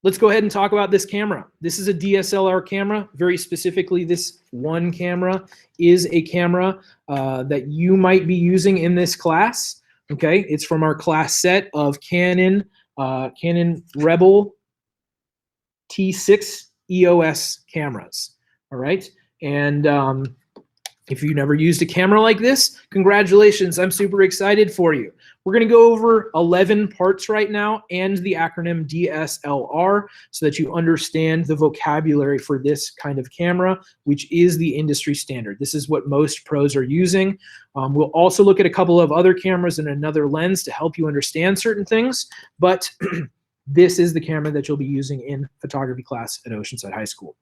let's go ahead and talk about this camera. This is a DSLR camera. Very specifically, this one camera is a camera that you might be using in this class. Okay, it's from our class set of Canon Rebel T6 EOS cameras. All right, and if you've never used a camera like this, congratulations, I'm super excited for you. We're gonna go over 11 parts right now and the acronym DSLR so that you understand the vocabulary for this kind of camera, which is the industry standard. This is what most pros are using. We'll also look at a couple of other cameras and another lens to help you understand certain things, but this is the camera that you'll be using in photography class at Oceanside High School.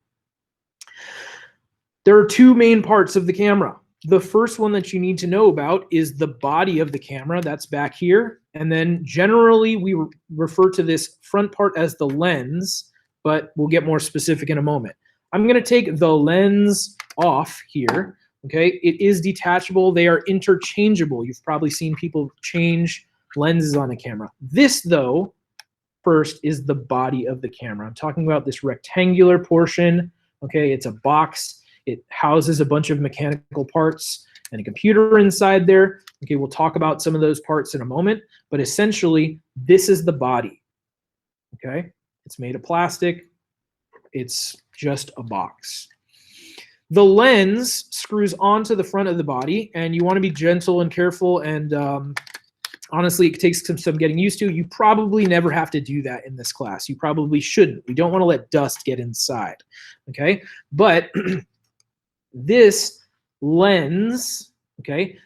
There are two main parts of the camera. The first one that you need to know about is the body of the camera. That's back here. And then generally we refer to this front part as the lens, but we'll get more specific in a moment. I'm going to take the lens off here. Okay, it is detachable. They are interchangeable. You've probably seen people change lenses on a camera. This, though, first is the body of the camera. I'm talking about this rectangular portion. Okay, it's a box. It houses a bunch of mechanical parts and a computer inside there. Okay, we'll talk about some of those parts in a moment, but essentially, this is the body. Okay, it's made of plastic. It's just a box. The lens screws onto the front of the body, and you want to be gentle and careful, and honestly, it takes some getting used to. You probably never have to do that in this class. You probably shouldn't. We don't want to let dust get inside, okay? But this lens, okay,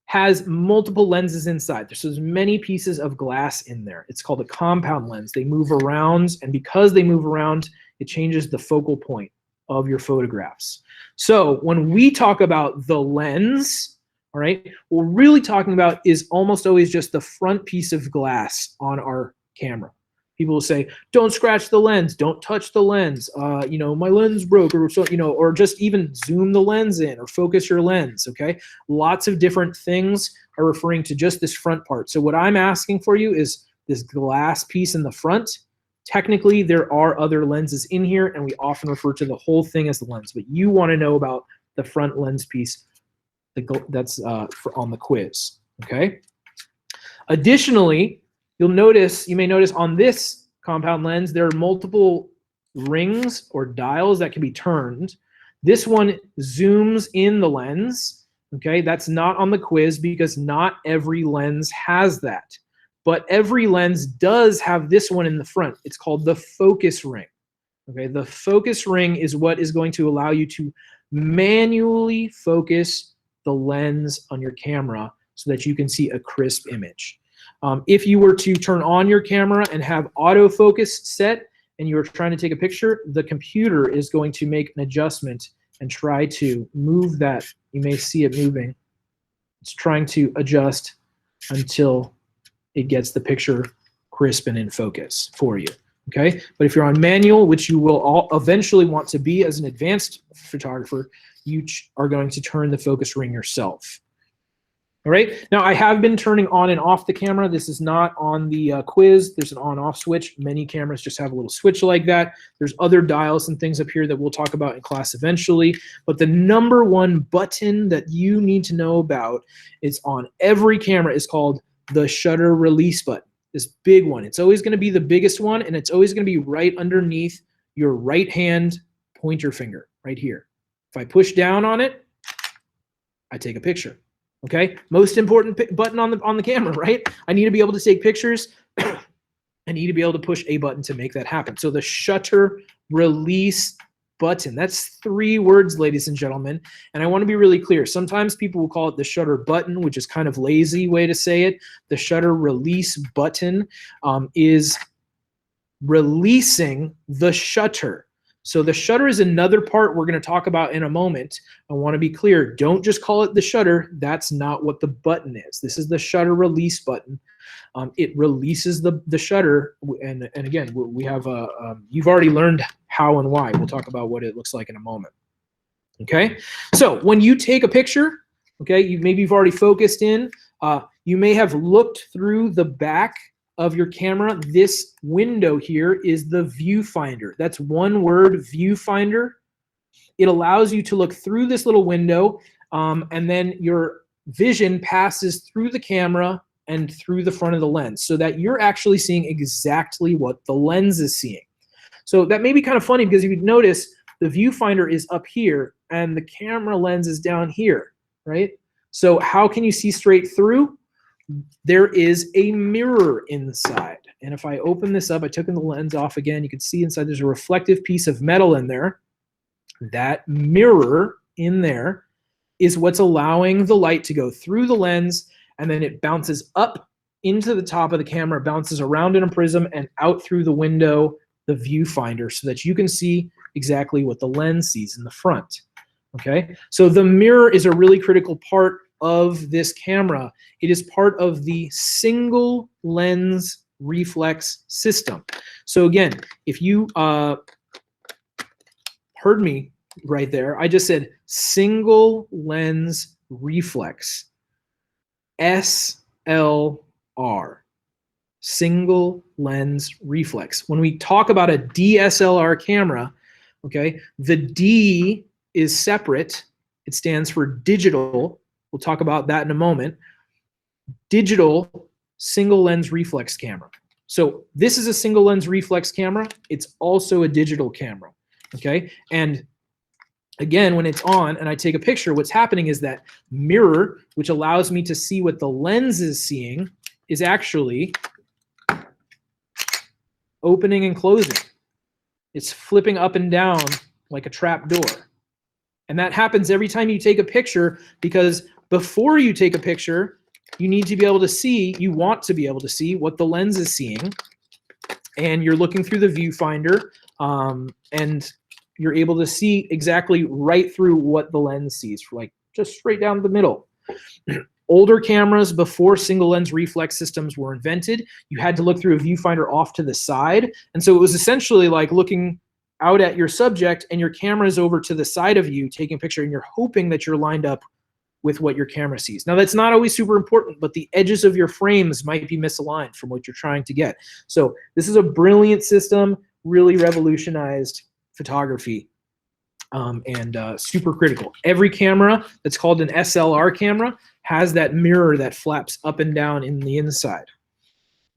has multiple lenses inside. There's many pieces of glass in there. It's called a compound lens. They move around, and because they move around, it changes the focal point of your photographs. So when we talk about the lens, all right, what we're really talking about is almost always just the front piece of glass on our camera. People will say, don't scratch the lens, don't touch the lens, you know, my lens broke, or so, you know, or just even zoom the lens in or focus your lens, okay? Lots of different things are referring to just this front part. So what I'm asking for you is this glass piece in the front. Technically, there are other lenses in here, and we often refer to the whole thing as the lens, but you want to know about the front lens piece that's on the quiz, okay? Additionally, you may notice on this compound lens, there are multiple rings or dials that can be turned. This one zooms in the lens, okay? That's not on the quiz because not every lens has that. But every lens does have this one in the front. It's called the focus ring, okay? The focus ring is what is going to allow you to manually focus the lens on your camera so that you can see a crisp image. If you were to turn on your camera and have autofocus set and you were trying to take a picture, the computer is going to make an adjustment and try to move that. You may see it moving. It's trying to adjust until it gets the picture crisp and in focus for you, okay? But if you're on manual, which you will eventually want to be as an advanced photographer, you are going to turn the focus ring yourself. All right, now I have been turning on and off the camera. This is not on the quiz. There's an on-off switch. Many cameras just have a little switch like that. There's other dials and things up here that we'll talk about in class eventually. But the number one button that you need to know about is on every camera is called the shutter release button. This big one. It's always going to be the biggest one, and it's always going to be right underneath your right hand pointer finger right here. If I push down on it, I take a picture. Okay, most important button on the camera, right? I need to be able to take pictures. I need to be able to push a button to make that happen. So the shutter release button, that's 3 words, ladies and gentlemen. And I want to be really clear. Sometimes people will call it the shutter button, which is kind of lazy way to say it. The shutter release button is releasing the shutter. So the shutter is another part we're going to talk about in a moment. I want to be clear. Don't just call it the shutter. That's not what the button is. This is the shutter release button. It releases the shutter. And again, we have you've already learned how and why. We'll talk about what it looks like in a moment. Okay. So when you take a picture, okay, maybe you've already focused in. You may have looked through the back of your camera, this window here is the viewfinder. That's one word, viewfinder. It allows you to look through this little window, and then your vision passes through the camera and through the front of the lens so that you're actually seeing exactly what the lens is seeing. So that may be kind of funny because if you notice, the viewfinder is up here and the camera lens is down here, right? So how can you see straight through? There is a mirror inside. And if I open this up, I took the lens off again, you can see inside there's a reflective piece of metal in there. That mirror in there is what's allowing the light to go through the lens, and then it bounces up into the top of the camera, bounces around in a prism and out through the window, the viewfinder, so that you can see exactly what the lens sees in the front. Okay, so the mirror is a really critical part of this camera. It is part of the single lens reflex system. So again, if you heard me right there, I just said single lens reflex, SLR, single lens reflex. When we talk about a DSLR camera, okay, the D is separate. It stands for digital. We'll talk about that in a moment. Digital single lens reflex camera. So this is a single lens reflex camera. It's also a digital camera, okay? And again, when it's on and I take a picture, what's happening is that mirror, which allows me to see what the lens is seeing, is actually opening and closing. It's flipping up and down like a trap door. And that happens every time you take a picture, because before you take a picture, you need to be able to see, you want to be able to see what the lens is seeing. And you're looking through the viewfinder, and you're able to see exactly right through what the lens sees, like just straight down the middle. Older cameras, before single lens reflex systems were invented, you had to look through a viewfinder off to the side. And so it was essentially like looking out at your subject and your camera is over to the side of you taking a picture, and you're hoping that you're lined up with what your camera sees. Now that's not always super important, but the edges of your frames might be misaligned from what you're trying to get. So this is a brilliant system, really revolutionized photography, and super critical. Every camera that's called an SLR camera has that mirror that flaps up and down in the inside,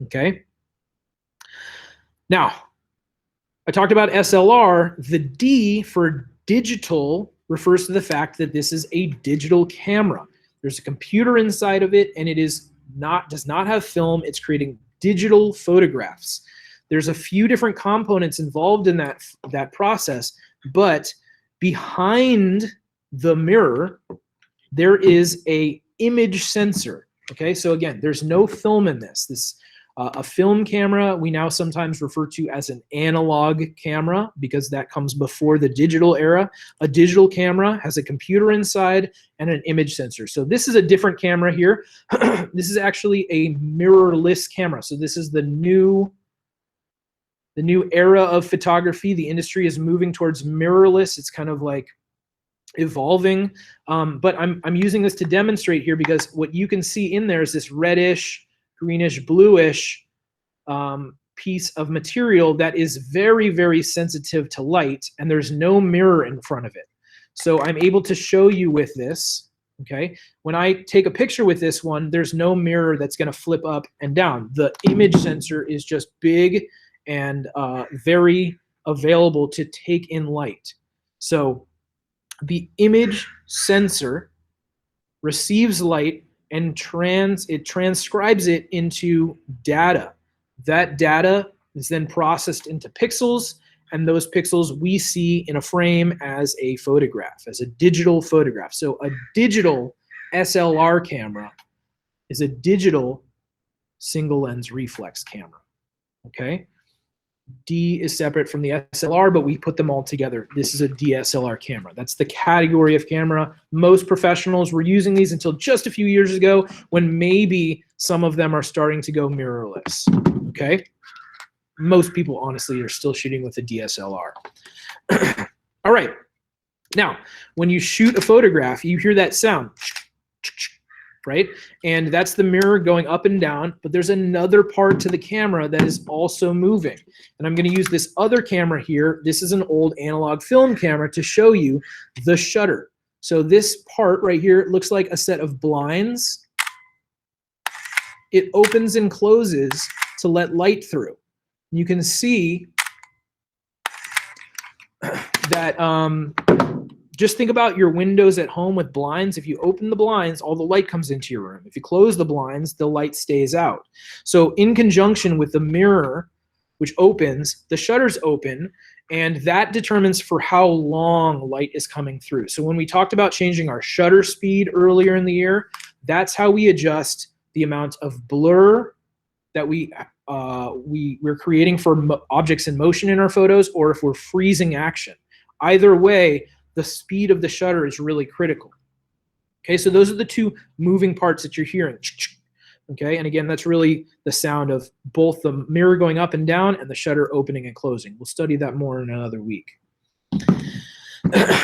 okay? Now, I talked about SLR. The D for digital refers to the fact that this is a digital camera. There's a computer inside of it, and it does not have film. It's creating digital photographs. There's a few different components involved in that process, but behind the mirror, there is a image sensor. Okay, so again, there's no film in this. A film camera we now sometimes refer to as an analog camera, because that comes before the digital era. A digital camera has a computer inside and an image sensor. So this is a different camera here. This is actually a mirrorless camera. So this is the new era of photography. The industry is moving towards mirrorless. It's kind of like evolving, but I'm using this to demonstrate here, because what you can see in there is this reddish, greenish, bluish piece of material that is very, very sensitive to light, and there's no mirror in front of it. So I'm able to show you with this, okay? When I take a picture with this one, there's no mirror that's gonna flip up and down. The image sensor is just big and very available to take in light. So the image sensor receives light and it transcribes it into data. That data is then processed into pixels, and those pixels we see in a frame as a photograph, as a digital photograph. So a digital SLR camera is a digital single lens reflex camera, okay? D is separate from the SLR, but we put them all together. This is a DSLR camera. That's the category of camera. Most professionals were using these until just a few years ago, when maybe some of them are starting to go mirrorless, okay? Most people, honestly, are still shooting with a DSLR. All right. Now, when you shoot a photograph, you hear that sound. right? And that's the mirror going up and down, but there's another part to the camera that is also moving. And I'm going to use this other camera here. This is an old analog film camera to show you the shutter. So this part right here looks like a set of blinds. It opens and closes to let light through. You can see that just think about your windows at home with blinds. If you open the blinds, all the light comes into your room. If you close the blinds, the light stays out. So in conjunction with the mirror, which opens, the shutters open, and that determines for how long light is coming through. So when we talked about changing our shutter speed earlier in the year, that's how we adjust the amount of blur that we're creating for objects in motion in our photos, or if we're freezing action. Either way, the speed of the shutter is really critical. Okay, so those are the two moving parts that you're hearing. Okay, and again, that's really the sound of both the mirror going up and down and the shutter opening and closing. We'll study that more in another week.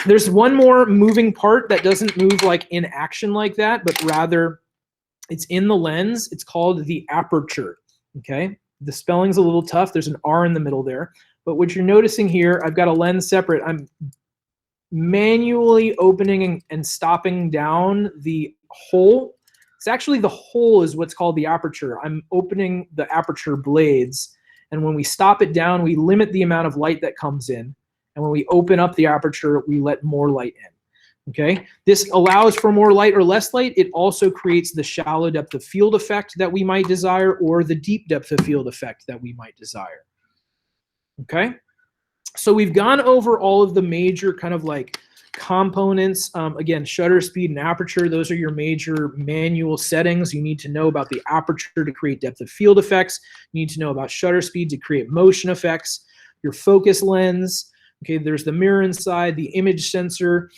There's one more moving part that doesn't move like in action like that, but rather it's in the lens. It's called the aperture. Okay, the spelling's a little tough. There's an R in the middle there. But what you're noticing here, I've got a lens separate. I'm manually opening and stopping down the hole. It's actually the hole is what's called the aperture. I'm opening the aperture blades, and when we stop it down, we limit the amount of light that comes in, and when we open up the aperture, we let more light in. Okay, this allows for more light or less light. It also creates the shallow depth of field effect that we might desire, or the deep depth of field effect that we might desire. Okay, so we've gone over all of the major kind of like components. Again, shutter speed and aperture, those are your major manual settings. You need to know about the aperture to create depth of field effects. You need to know about shutter speed to create motion effects. Your focus lens. Okay, there's the mirror inside, the image sensor.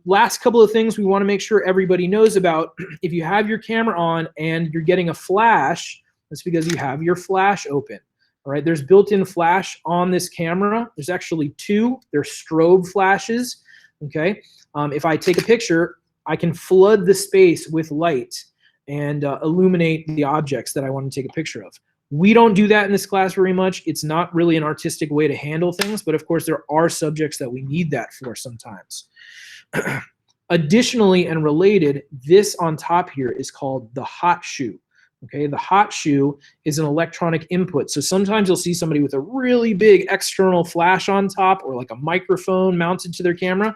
Last couple of things we want to make sure everybody knows about. If you have your camera on and you're getting a flash, that's because you have your flash open. All right, there's built-in flash on this camera. There's actually two. They're strobe flashes. Okay, if I take a picture, I can flood the space with light and illuminate the objects that I want to take a picture of. We don't do that in this class very much. It's not really an artistic way to handle things, but of course there are subjects that we need that for sometimes. Additionally and related, this on top here is called the hot shoe. Okay, the hot shoe is an electronic input. So sometimes you'll see somebody with a really big external flash on top, or like a microphone mounted to their camera.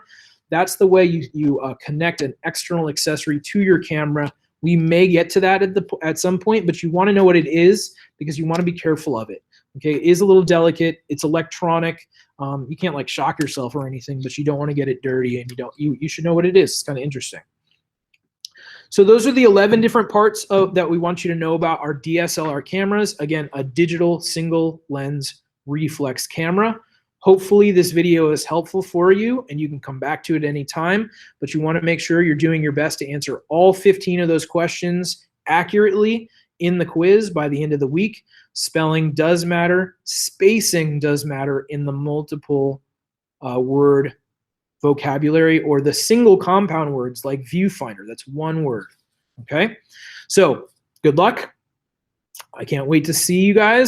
That's the way you connect an external accessory to your camera. We may get to that at some point, but you want to know what it is because you want to be careful of it. Okay, it is a little delicate. It's electronic. You can't like shock yourself or anything, but you don't want to get it dirty, and you should know what it is. It's kind of interesting. So those are the 11 different parts that we want you to know about our DSLR cameras. Again, a digital single lens reflex camera. Hopefully this video is helpful for you and you can come back to it any time, but you want to make sure you're doing your best to answer all 15 of those questions accurately in the quiz by the end of the week. Spelling does matter. Spacing does matter in the multiple word vocabulary, or the single compound words like viewfinder. That's one word. Okay, so good luck. I can't wait to see you guys.